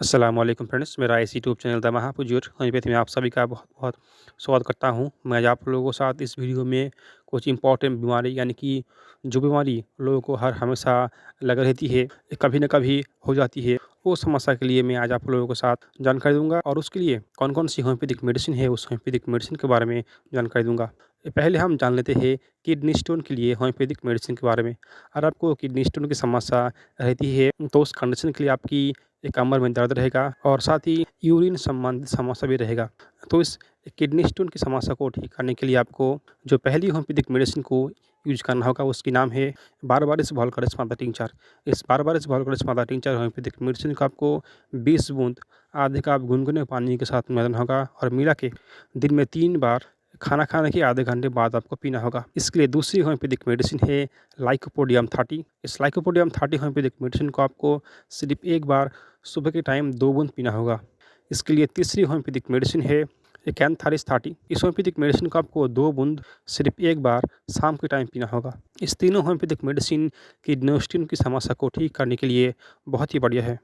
अस्सलाम वालेकुम फ्रेंड्स, मेरा इस यूट्यूब चैनल द महापुजुर होम्योपैथी में आप सभी का बहुत-बहुत स्वागत करता हूं। मैं आज आप लोगों के साथ इस वीडियो में कुछ इम्पोर्टेंट बीमारी यानी कि जो बीमारी लोगों को हर हमेशा लगी रहती है, कभी न कभी हो जाती है, वो समस्या के लिए मैं आज आप लोगों के साथ जानकारी दूँगा और उसके लिए कौन-कौन सी होम्योपैथिक मेडिसिन है, उस होम्योपैथिक मेडिसिन के बारे में जानकारी दूँगा। पहले हम जान लेते हैं किडनी स्टोन के लिए होम्योपैथिक मेडिसिन के बारे में। अगर आपको किडनी स्टोन की समस्या रहती है, तो उस कंडीशन के लिए आपकी कमर में दर्द रहेगा और साथ ही यूरिन संबंधित समस्या भी रहेगा। तो इस किडनी स्टोन की समस्या को ठीक करने के लिए आपको जो पहली होम्योपैथिक मेडिसिन को यूज़ करना होगा, उसकी नाम है बारबारिस वोल्गारिस मादा टिंचर। इस बारबारिस वोल्गारिस मादा टिंचर होम्योपैथिक मेडिसिन को आपको 20 बूंद आधे कप गुनगुने पानी के साथ मिलाना होगा और मिला के दिन में 3 बार खाना खाने के आधे घंटे बाद आपको पीना होगा। इसके लिए दूसरी होम्योपैथिक मेडिसिन है लाइकोपोडियम 30। इस लाइकोपोडियम 30 होम्योपैथिक मेडिसिन को आपको सिर्फ एक बार सुबह के टाइम 2 बूंद पीना होगा। इसके लिए तीसरी होम्योपैथिक मेडिसिन है कैंथारिस 30। इस होम्योपैथिक मेडिसिन को आपको 2 बूंद सिर्फ एक बार शाम के टाइम पीना होगा। इस तीनों होम्योपैथिक मेडिसिन किडनी स्टोन की समस्या को ठीक करने के लिए बहुत ही बढ़िया है।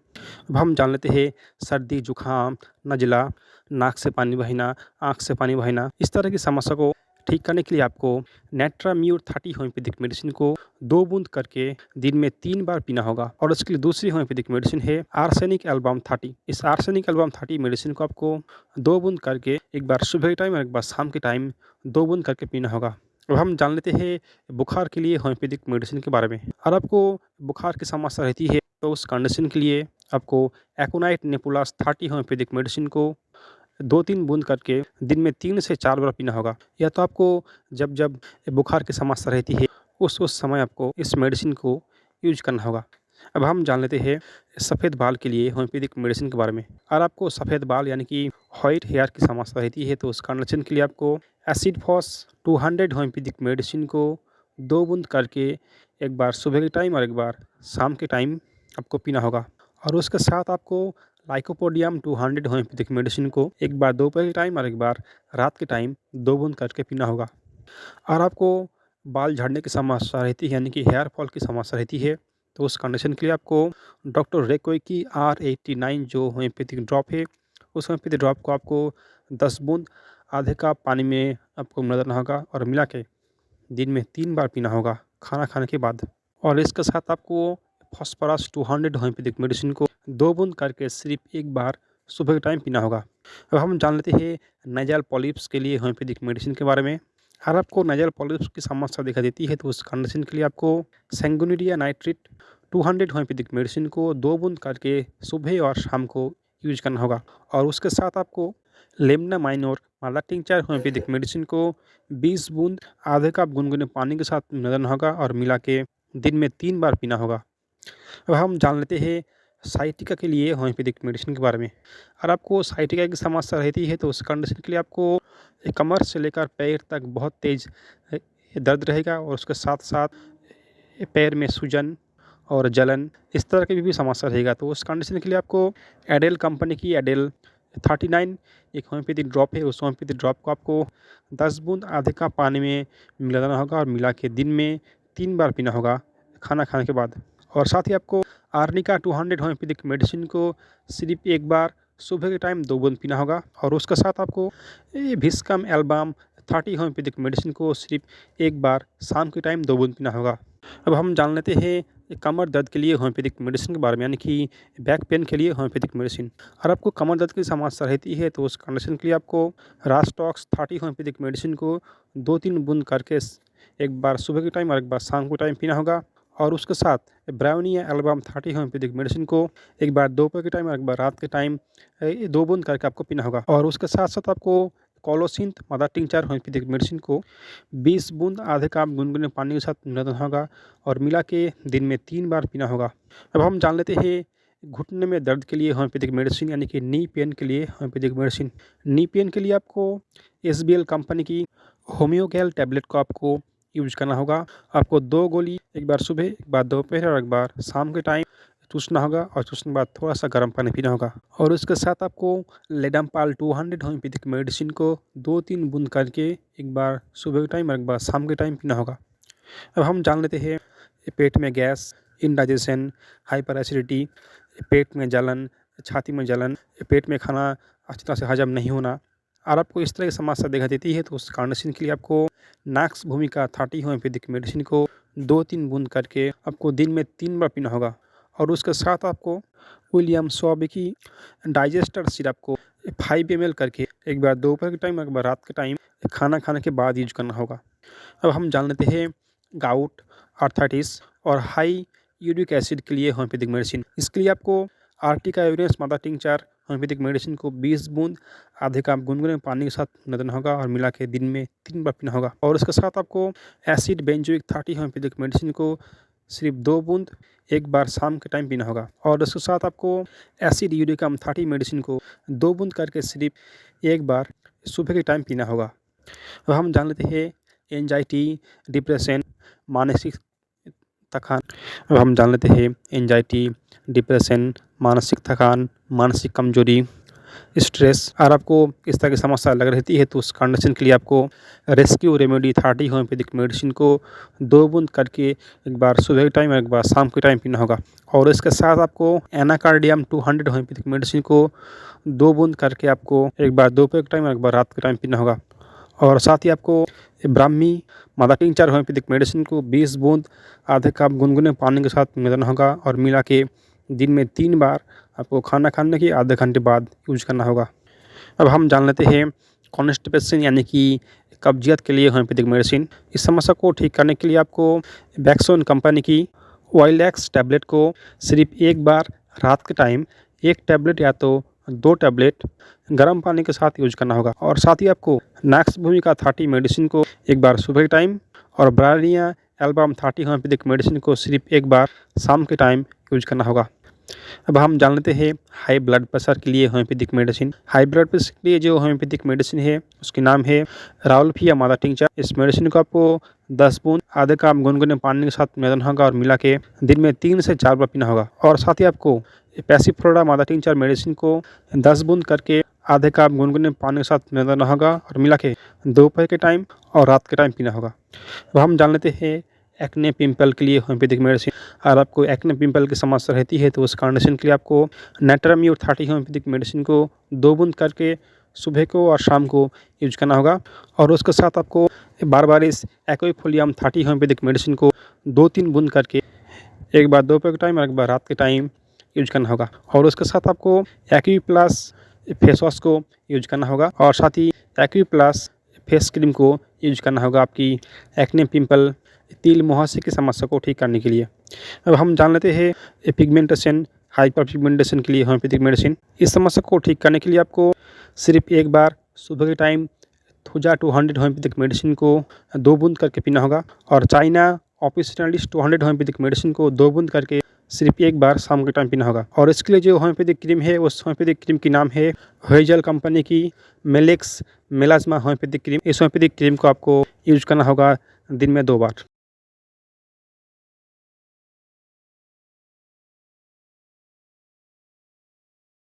अब हम जान लेते हैं सर्दी, जुकाम, नज़ला, नाक से पानी बहना, आँख से पानी बहना, इस तरह की समस्या को ठीक करने के लिए आपको नेट्राम्यूर 30 होम्योपैथिक मेडिसिन को 2 बूंद करके दिन में 3 बार पीना होगा और उसके लिए दूसरी होम्योपैथिक मेडिसिन है आर्सेनिक एल्बम 30। इस आर्सेनिक एल्बम 30 मेडिसिन को आपको 2 बूंद करके एक बार सुबह के टाइम और एक बार शाम के टाइम 2 बूंद करके पीना होगा। अब हम जान लेते हैं बुखार के लिए होम्योपैथिक मेडिसिन के बारे में। अगर आपको बुखार की समस्या रहती है, तो उस कंडीशन के लिए आपको एकोनाइट नेपुलास 30 होम्योपैथिक मेडिसिन को 2-3 बूंद करके दिन में 3 से 4 बार पीना होगा। या तो आपको जब बुखार की समस्या रहती है, उस समय आपको इस मेडिसिन को यूज़ करना होगा। अब हम जान लेते हैं सफ़ेद बाल के लिए होम्योपैथिक मेडिसिन के बारे में। अगर आपको सफ़ेद बाल यानी कि व्हाइट हेयर की समस्या रहती है, तो उस कंडीशन के लिए आपको एसिड फॉस 200 होम्योपैथिक मेडिसिन को 2 बूंद करके एक बार सुबह के टाइम और एक बार शाम के टाइम आपको पीना होगा। और उसके साथ आपको लाइकोपोडियम 200 होम्योपैथिक मेडिसिन को एक बार दोपहर के टाइम और एक बार रात के टाइम 2 बूंद करके पीना होगा। और आपको बाल झड़ने की समस्या रहती है यानी कि हेयर फॉल की समस्या रहती है, तो उस कंडीशन के लिए आपको डॉक्टर रेकोई की R89 जो होम्योपैथिक ड्रॉप है, उस होम्योपैथिक ड्रॉप को आपको 10 बूंद आधे कप पानी में आपको मिलाना होगा और मिला के दिन में 3 बार पीना होगा खाना खाने के बाद। और इसके साथ आपको फास्फोरस 200 होम्योपैथिक मेडिसिन को 2 बूंद करके सिर्फ एक बार सुबह के टाइम पीना होगा। अब हम जान लेते हैं नेज़ल पॉलिप्स के लिए होम्योपैथिक मेडिसिन के बारे में। अगर आपको नेज़ल पॉलिप्स की समस्या दिखाई देती है, तो उस कंडीशन के लिए आपको सैंगुनेरिया नाइट्रेट 200 होम्योपैथिक मेडिसिन को 2 बूंद करके सुबह और शाम को यूज करना होगा। और उसके साथ आपको लेमना माइनोर मादा टिंचर होम्योपैथिक मेडिसिन को 20 बूंद आधे कप गुनगुने पानी के साथ मिलाना होगा और मिला के दिन में 3 बार पीना होगा। अब हम जान लेते हैं साइटिका के लिए होम्योपैथिक मेडिसिन के बारे में। अगर आपको साइटिका की समस्या रहती है, तो उस कंडीशन के लिए आपको कमर से लेकर पैर तक बहुत तेज़ दर्द रहेगा और उसके साथ-साथ पैर में सूजन और जलन, इस तरह की भी समस्या रहेगा। तो उस कंडीशन के लिए आपको एडेल कंपनी की एडेल 39 एक होम्योपैथिक ड्रॉप है, उस होम्योपैथिक ड्रॉप को आपको 10 बूंद आधे कप पानी में मिलाना होगा और मिला के दिन में 3 बार पीना होगा खाना खाने के बाद। और साथ ही आपको आर्निका 200 होम्योपैथिक मेडिसिन को सिर्फ एक बार सुबह के टाइम 2 बूंद पीना होगा और उसके साथ आपको विस्कम एल्बम 30 होम्योपैथिक मेडिसिन को सिर्फ एक बार शाम के टाइम 2 बूंद पीना होगा। अब हम जान लेते हैं कमर दर्द के लिए होम्योपैथिक मेडिसिन के बारे में, यानी कि बैक पेन के लिए होम्योपैथिक मेडिसिन। अगर आपको कमर दर्द की समस्या रहती है, तो उस कंडीशन के लिए आपको रास्टॉक्स 30 होम्योपैथिक मेडिसिन को 2-3 बूंद करके एक बार सुबह के टाइम और एक बार शाम के टाइम पीना होगा। और उसके साथ ब्राउनिया एल्बम 30 होम्योपैथिक मेडिसिन को एक बार दोपहर के टाइम और एक बार रात के टाइम 2 बूंद करके आपको पीना होगा। और उसके साथ-साथ आपको कोलोसिंथ मादा टिंचर होम्योपैथिक मेडिसिन को 20 बूंद आधे कप गुनगुने पानी के साथ मिलाना होगा और मिला के दिन में 3 बार पीना होगा। अब हम जान लेते हैं घुटने में दर्द के लिए होम्योपैथिक मेडिसिन, यानी कि नी पेन के लिए होम्योपैथिक मेडिसिन। नी पेन के लिए आपको SBL कंपनी की होम्योगैल टैबलेट को आपको यूज करना होगा। आपको 2 गोली एक बार सुबह, एक बार दोपहर और एक बार शाम के टाइम चूसना होगा और चूसने के बाद थोड़ा-सा गर्म पानी पीना होगा। और उसके साथ आपको लेडाम्पाल 200 होम्योपैथिक मेडिसिन को 2-3 बूंद करके एक बार सुबह के टाइम और एक बार शाम के टाइम पीना होगा। अब हम जान लेते हैं पेट में गैस, इंडाइजेशन, हाइपर एसिडिटी, पेट में जलन, छाती में जलन, पेट में खाना अच्छी तरह से हजम नहीं होना और आपको इस तरह की समस्या दिखाई देती है तो उस कंडीशन के लिए आपको नैक्स भूमिका 30 होम्योपैथिक मेडिसिन को 2-3 बूंद करके आपको दिन में 3 बार पीना होगा। और उसके साथ आपको विलियम स्वाबी की डाइजेस्टर सिरप को 5 ml करके एक बार दोपहर के टाइम, एक बार रात के टाइम खाना खाने के बाद यूज करना होगा। अब हम जान लेते हैं गाउट, आर्थराइटिस और हाई यूरिक एसिड के लिए होम्योपैथिक मेडिसिन। इसके लिए आपको आर्टिका यूरियस मादा टिंचर होम्योपैथिक मेडिसिन को 20 बूंद आधे कप गुनगुने पानी के साथ मिलाना होगा और मिला के दिन में 3 बार पीना होगा। और इसके साथ आपको एसिड बेंजोइक 30 होम्योपैथिक मेडिसिन को सिर्फ 2 बूंद एक बार शाम के टाइम पीना होगा। और इसके साथ आपको एसिड यूरिकम 30 मेडिसिन को 2 बूंद करके सिर्फ एक बार सुबह के टाइम पीना होगा। अब हम जान लेते हैं एंजाइटी, डिप्रेशन, मानसिक थकान। अब हम जान लेते हैं एंजाइटी, डिप्रेशन, मानसिक थकान, मानसिक कमजोरी, स्ट्रेस और आपको इस तरह की समस्या लग रहती है तो उस कंडीशन के लिए आपको रेस्क्यू रेमेडी 30 होम्योपैथिक मेडिसिन को 2 बूंद करके एक बार सुबह के टाइम और एक बार शाम के टाइम पीना होगा। और इसके साथ आपको एनाकार्डियम 200 होम्योपैथिक मेडिसिन को 2 बूंद करके आपको एक बार दोपहर के टाइम और एक बार रात के टाइम पीना होगा। और साथ ही आपको ब्राह्मी मादा टिंचर होम्योपैथिक मेडिसिन को 20 बूंद आधे कप गुनगुने पानी के साथ मिलाना होगा और मिला के दिन में 3 बार आपको खाना खाने के आधे घंटे बाद यूज करना होगा। अब हम जान लेते हैं कॉन्स्टिपेशन यानी कि कब्जियत के लिए होम्योपैथिक मेडिसिन। इस समस्या को ठीक करने के लिए आपको बैक्सोन कंपनी की वाइलैक्स टैबलेट को सिर्फ एक बार रात के टाइम 1 टैबलेट या तो 2 टैबलेट गर्म पानी के साथ यूज करना होगा। और साथ ही आपको नैक्स भूमिका 30 मेडिसिन को एक बार सुबह के टाइम और ब्रालिया एल्बम 30 होम्योपैथिक मेडिसिन को सिर्फ एक बार शाम के टाइम यूज करना होगा। अब हम जान लेते हैं हाई ब्लड प्रेशर के लिए homeopathic medicine. High blood pressure के लिए जो होम्योपैथिक मेडिसिन है उसके नाम है राउल्फिया मादा टिंचर। इस मेडिसिन को आपको 10 बूंद आधे कप गुनगुने पानी के साथ मिलाना होगा और मिला के दिन में 3 से 4 बार पीना होगा। और साथ ही आपको पैसिफ्लोरा मादा टिंचर मेडिसिन को 10 बूंद करके आधे कप गुनगुने पानी के साथ मिलाना होगा और मिला के दोपहर के टाइम और रात के टाइम पीना होगा। अब हम जान लेते हैं एक्ने पिंपल के लिए होम्योपैथिक मेडिसिन। अगर आपको एक्ने पिंपल की समस्या रहती है तो उस कंडीशन के लिए आपको नेट्राम्यूर 30 होम्योपैथिक मेडिसिन को 2 बूंद करके सुबह को और शाम को यूज करना होगा। और उसके साथ आपको बारबारिस एक्विफोलियम 30 होम्योपैथिक मेडिसिन को 2-3 बूंद करके एक बार दोपहर के टाइम और एक बार रात के टाइम यूज करना होगा। और उसके साथ आपको एक्विप्लस फेस वॉश को यूज करना होगा और साथ ही एक्विप्लस फेस क्रीम को यूज करना होगा आपकी एक्ने पिंपल, तिल मुहासे की समस्या को ठीक करने के लिए। अब हम जान लेते हैं पिगमेंटेशन, हाइपर पिगमेंटेशन के लिए होम्योपैथिक मेडिसिन। इस समस्या को ठीक करने के लिए आपको सिर्फ एक बार सुबह के टाइम थुजा 200 होम्योपैथिक मेडिसिन को 2 बूंद करके पीना होगा। और चाइना ऑपिशनलिस 200 होम्योपैथिक मेडिसिन को 2 बूंद करके सिर्फ एक बार शाम के टाइम पीना होगा। और इसके लिए जो होम्योपैथिक क्रीम है उस होम्योपैथिक क्रीम की नाम है हेजल कंपनी की मेलेक्स मेलाज्मा होम्योपैथिक क्रीम। इस होम्योपैथिक क्रीम को आपको यूज करना होगा दिन में 2 बार।